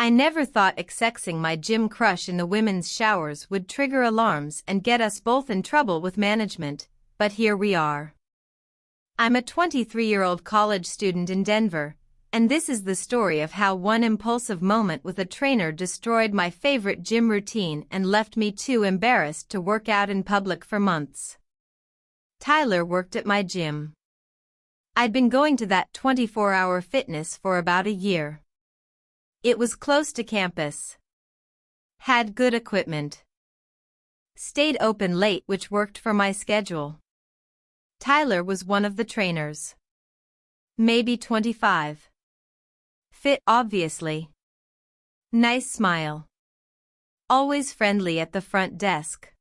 I never thought accessing my gym crush in the women's showers would trigger alarms and get us both in trouble with management, but here we are. I'm a 23-year-old college student in Denver, and this is the story of how one impulsive moment with a trainer destroyed my favorite gym routine and left me too embarrassed to work out in public for months. Tyler worked at my gym. I'd been going to that 24-hour fitness for about a year. It was close to campus. Had good equipment. Stayed open late, which worked for my schedule. Tyler was one of the trainers. Maybe 25. Fit, obviously. Nice smile. Always friendly at the front desk.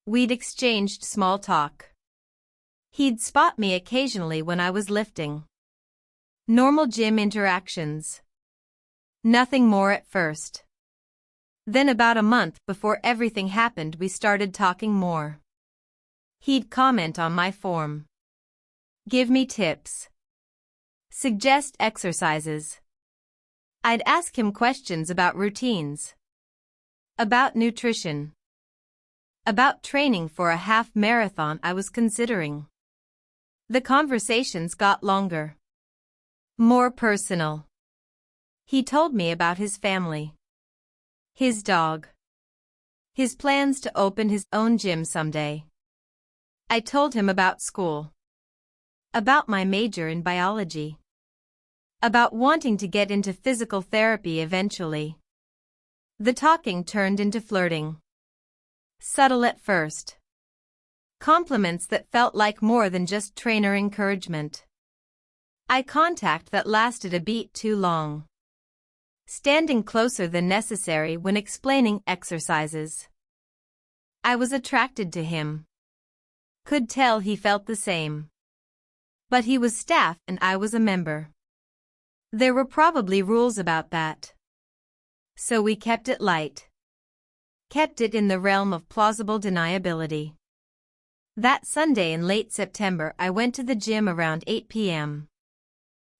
We'd exchanged small talk. He'd spot me occasionally when I was lifting. Normal gym interactions. Nothing more at first. Then about a month before everything happened, we started talking more. He'd comment on my form. Give me tips. Suggest exercises. I'd ask him questions about routines. About nutrition. About training for a half marathon I was considering. The conversations got longer. More personal. He told me about his family. His dog. His plans to open his own gym someday. I told him about school. About my major in biology. About wanting to get into physical therapy eventually. The talking turned into flirting. Subtle at first. Compliments that felt like more than just trainer encouragement. Eye contact that lasted a beat too long. Standing closer than necessary when explaining exercises. I was attracted to him. Could tell he felt the same. But he was staff and I was a member. There were probably rules about that. So we kept it light. Kept it in the realm of plausible deniability. That Sunday in late September, I went to the gym around 8 p.m.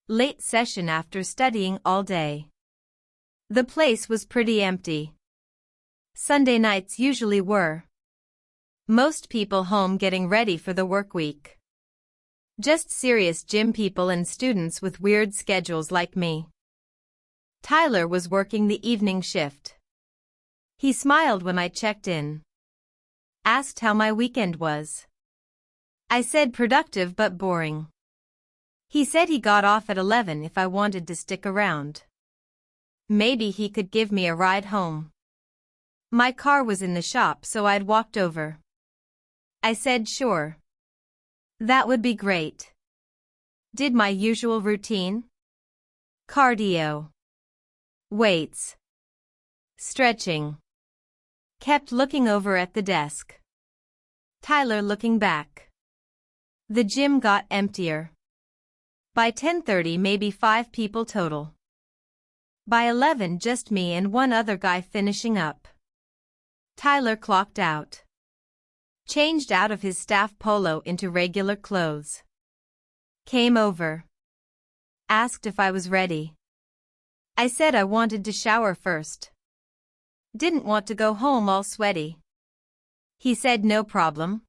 Late session after studying all day. The place was pretty empty. Sunday nights usually were. Most people home getting ready for the work week. Just serious gym people and students with weird schedules like me. Tyler was working the evening shift. He smiled when I checked in. Asked how my weekend was. I said productive but boring. He said he got off at 11 if I wanted to stick around. Maybe he could give me a ride home. My car was in the shop, so I'd walked over. I said sure. That would be great. Did my usual routine. Cardio. Weights. Stretching. Kept looking over at the desk. Tyler looking back. The gym got emptier. By 10:30 maybe 5 people total. By 11 just me and one other guy finishing up. Tyler clocked out. Changed out of his staff polo into regular clothes. Came over. Asked if I was ready. I said I wanted to shower first. Didn't want to go home all sweaty. He said no problem.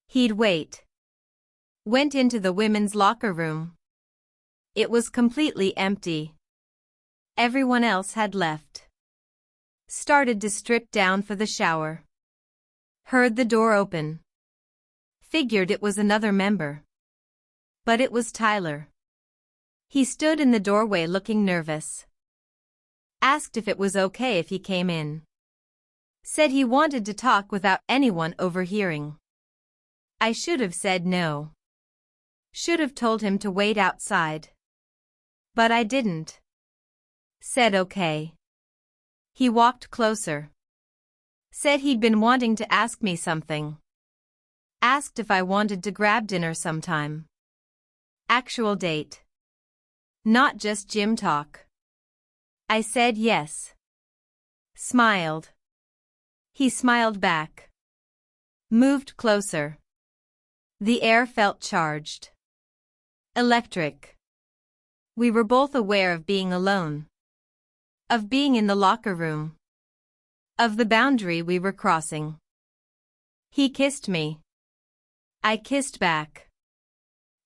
He'd wait. Went into the women's locker room. It was completely empty. Everyone else had left. Started to strip down for the shower. Heard the door open. Figured it was another member. But it was Tyler. He stood in the doorway looking nervous. Asked if it was okay if he came in. Said he wanted to talk without anyone overhearing. I should have said no. Should have told him to wait outside. But I didn't. Said okay. He walked closer. Said he'd been wanting to ask me something. Asked if I wanted to grab dinner sometime. Actual date. Not just gym talk. I said yes. Smiled. He smiled back. Moved closer. The air felt charged. Electric. We were both aware of being alone. Of being in the locker room. Of the boundary we were crossing. He kissed me. I kissed back.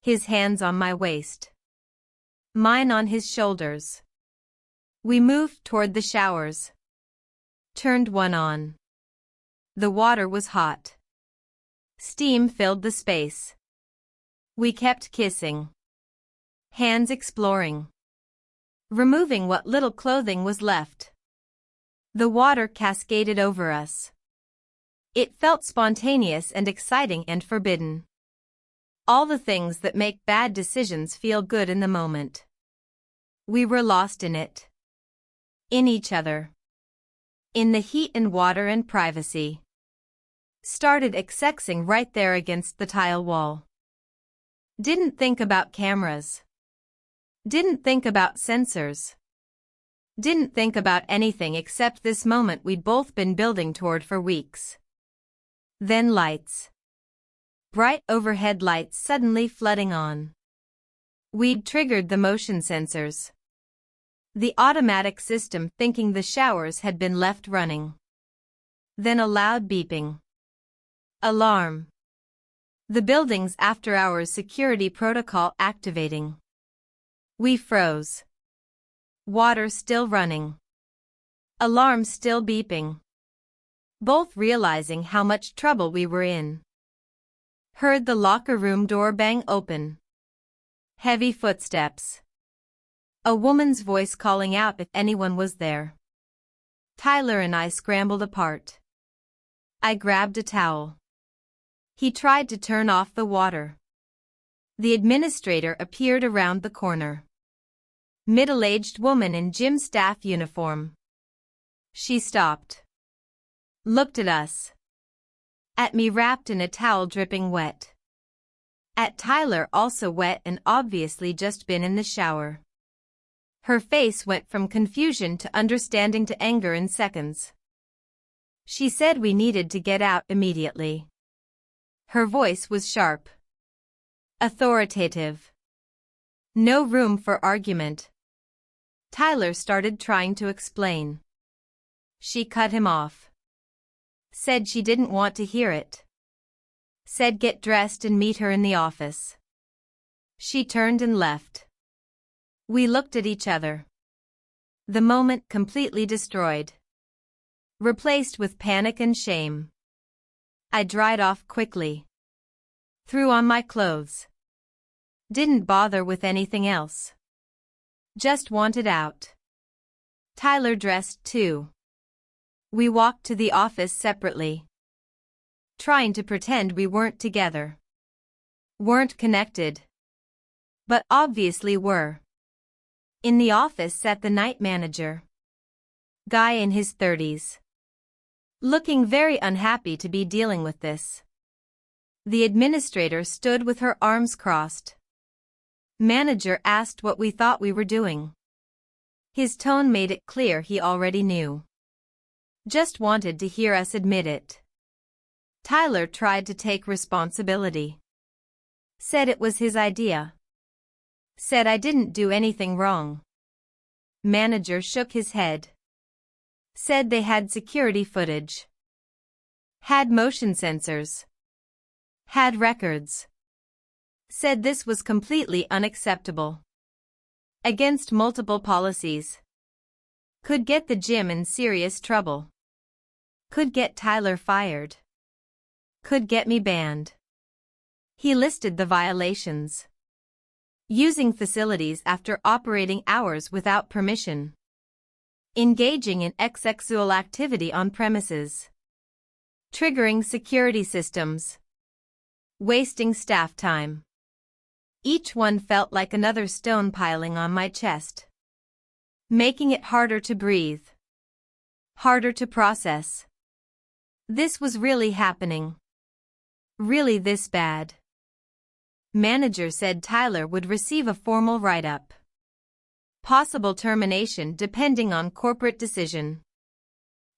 His hands on my waist. Mine on his shoulders. We moved toward the showers. Turned one on. The water was hot. Steam filled the space. We kept kissing. Hands exploring. Removing what little clothing was left. The water cascaded over us. It felt spontaneous and exciting and forbidden. All the things that make bad decisions feel good in the moment. We were lost in it. In each other. In the heat and water and privacy. Started sexing right there against the tile wall. Didn't think about cameras. Didn't think about sensors. Didn't think about anything except this moment we'd both been building toward for weeks. Then lights. Bright overhead lights suddenly flooding on. We'd triggered the motion sensors. The automatic system thinking the showers had been left running. Then a loud beeping. Alarm. The building's after-hours security protocol activating. We froze. Water still running. Alarm still beeping. Both realizing how much trouble we were in. Heard the locker room door bang open. Heavy footsteps. A woman's voice calling out if anyone was there. Tyler and I scrambled apart. I grabbed a towel. He tried to turn off the water. The administrator appeared around the corner. Middle-aged woman in gym staff uniform. She stopped. Looked at us. At me wrapped in a towel dripping wet. At Tyler also wet and obviously just been in the shower. Her face went from confusion to understanding to anger in seconds. She said we needed to get out immediately. Her voice was sharp. Authoritative. No room for argument. Tyler started trying to explain. She cut him off. Said she didn't want to hear it. Said get dressed and meet her in the office. She turned and left. We looked at each other. The moment completely destroyed. Replaced with panic and shame. I dried off quickly. Threw on my clothes. Didn't bother with anything else. Just wanted out. Tyler dressed too. We walked to the office separately. Trying to pretend we weren't together. Weren't connected. But obviously were. In the office sat the night manager. Guy in his 30s. Looking very unhappy to be dealing with this. The administrator stood with her arms crossed. Manager asked what we thought we were doing. His tone made it clear he already knew. Just wanted to hear us admit it. Tyler tried to take responsibility. Said it was his idea. Said I didn't do anything wrong. Manager shook his head. Said they had security footage. Had motion sensors. Had records. Said this was completely unacceptable. Against multiple policies. Could get the gym in serious trouble. Could get Tyler fired. Could get me banned. He listed the violations. Using facilities after operating hours without permission. Engaging in sexual activity on premises. Triggering security systems. Wasting staff time. Each one felt like another stone piling on my chest. Making it harder to breathe. Harder to process. This was really happening. Really this bad. Manager said Tyler would receive a formal write-up. Possible termination depending on corporate decision.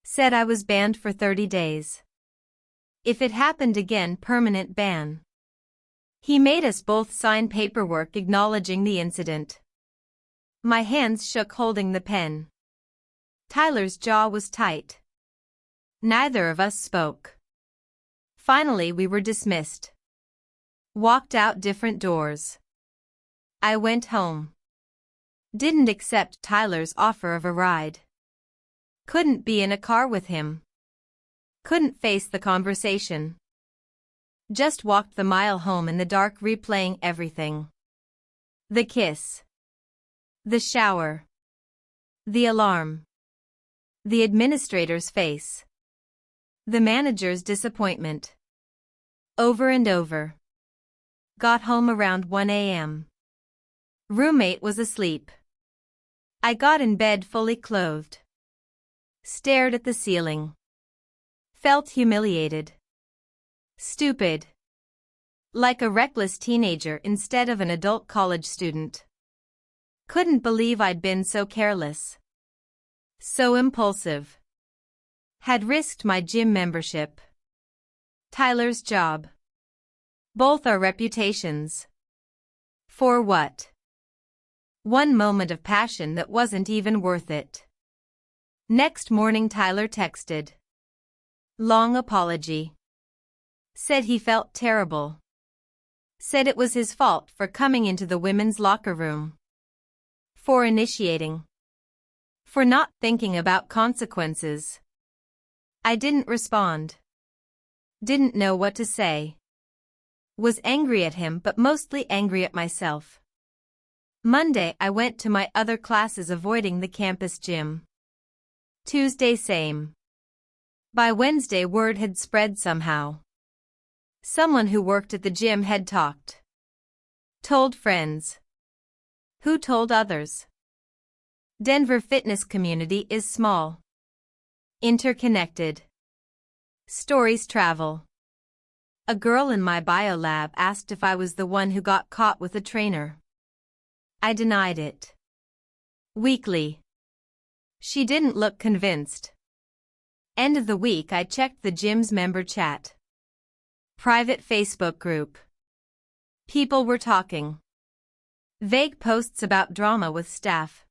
Said I was banned for 30 days. If it happened again, permanent ban. He made us both sign paperwork acknowledging the incident. My hands shook holding the pen. Tyler's jaw was tight. Neither of us spoke. Finally we were dismissed. Walked out different doors. I went home. Didn't accept Tyler's offer of a ride. Couldn't be in a car with him. Couldn't face the conversation. Just walked the mile home in the dark, replaying everything. The kiss. The shower. The alarm. The administrator's face. The manager's disappointment. Over and over. Got home around 1 a.m. Roommate was asleep. I got in bed fully clothed. Stared at the ceiling. Felt humiliated. Stupid. Like a reckless teenager instead of an adult college student. Couldn't believe I'd been so careless. So impulsive. Had risked my gym membership. Tyler's job. Both our reputations. For what? One moment of passion that wasn't even worth it. Next morning Tyler texted. Long apology. Said he felt terrible. Said it was his fault for coming into the women's locker room. For initiating. For not thinking about consequences. I didn't respond. Didn't know what to say. Was angry at him, but mostly angry at myself. Monday I went to my other classes, avoiding the campus gym. Tuesday same. By Wednesday word had spread somehow. Someone who worked at the gym had talked. Told friends. Who told others? Denver fitness community is small. Interconnected. Stories travel. A girl in my bio lab asked if I was the one who got caught with a trainer. I denied it. Weakly. She didn't look convinced. End of the week I checked the gym's member chat. Private Facebook group. People were talking. Vague posts about drama with staff.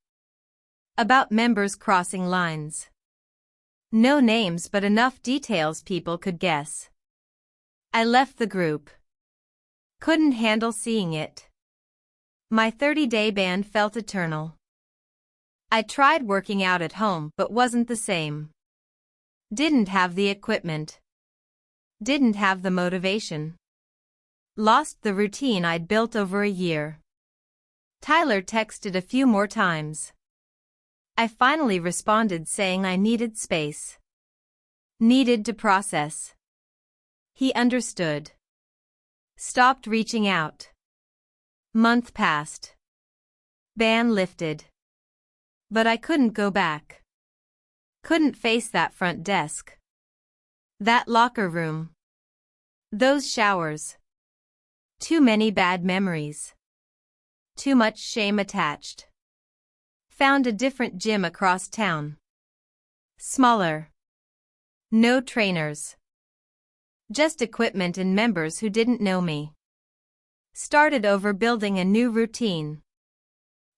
About members crossing lines. No names, but enough details people could guess. I left the group. Couldn't handle seeing it. My 30-day ban felt eternal. I tried working out at home, but wasn't the same. Didn't have the equipment. Didn't have the motivation. Lost the routine I'd built over a year. Tyler texted a few more times. I finally responded saying I needed space. Needed to process. He understood. Stopped reaching out. Month passed. Ban lifted. But I couldn't go back. Couldn't face that front desk. That locker room. Those showers. Too many bad memories. Too much shame attached. Found a different gym across town. Smaller. No trainers. Just equipment and members who didn't know me. Started over, building a new routine.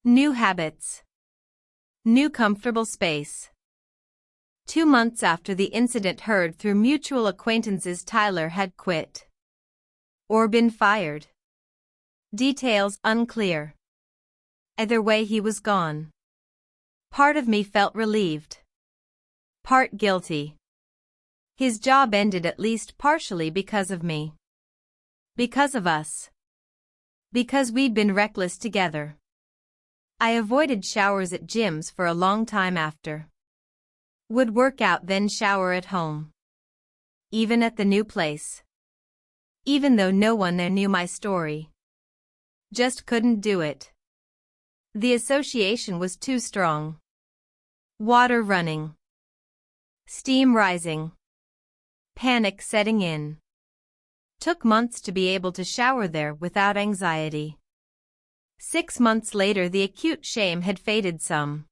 New habits. New comfortable space. 2 months after the incident, heard through mutual acquaintances Tyler had quit. Or been fired. Details unclear. Either way, he was gone. Part of me felt relieved. Part guilty. His job ended at least partially because of me. Because of us. Because we'd been reckless together. I avoided showers at gyms for a long time after. Would work out then shower at home. Even at the new place. Even though no one there knew my story. Just couldn't do it. The association was too strong. Water running. Steam rising. Panic setting in. Took months to be able to shower there without anxiety. 6 months later the acute shame had faded some.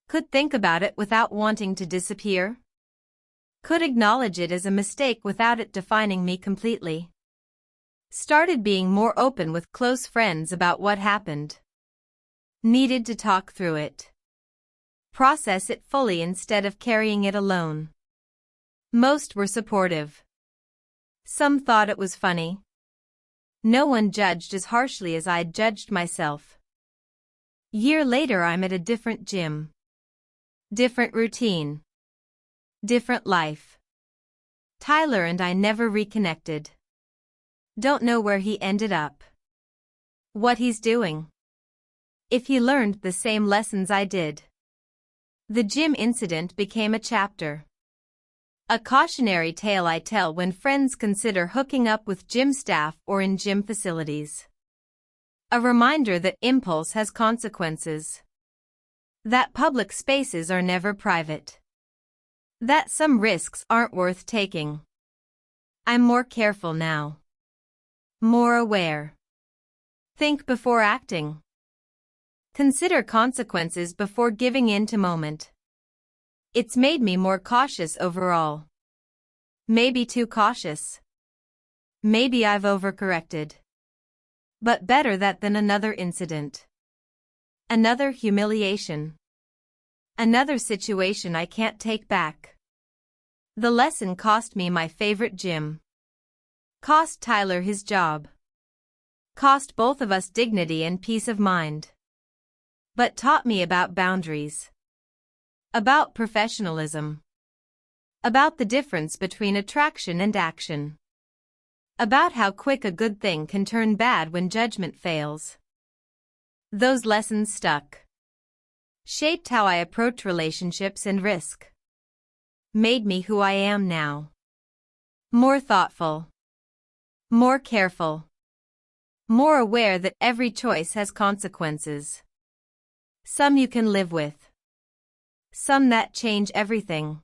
Could think about it without wanting to disappear. Could acknowledge it as a mistake without it defining me completely. Started being more open with close friends about what happened. Needed to talk through it. Process it fully instead of carrying it alone. Most were supportive. Some thought it was funny. No one judged as harshly as I'd judged myself. Year later I'm at a different gym. Different routine. Different life. Tyler and I never reconnected. Don't know where he ended up. What he's doing. If he learned the same lessons I did. The gym incident became a chapter. A cautionary tale I tell when friends consider hooking up with gym staff or in gym facilities. A reminder that impulse has consequences. That public spaces are never private. That some risks aren't worth taking. I'm more careful now. More aware. Think before acting. Consider consequences before giving in to moment. It's made me more cautious overall. Maybe too cautious. Maybe I've overcorrected. But better that than another incident. Another humiliation. Another situation I can't take back. The lesson cost me my favorite gym. Cost Tyler his job. Cost both of us dignity and peace of mind. But taught me about boundaries. About professionalism. About the difference between attraction and action. About how quick a good thing can turn bad when judgment fails. Those lessons stuck. Shaped how I approach relationships and risk. Made me who I am now. More thoughtful. More careful. More aware that every choice has consequences. Some you can live with. Some that change everything.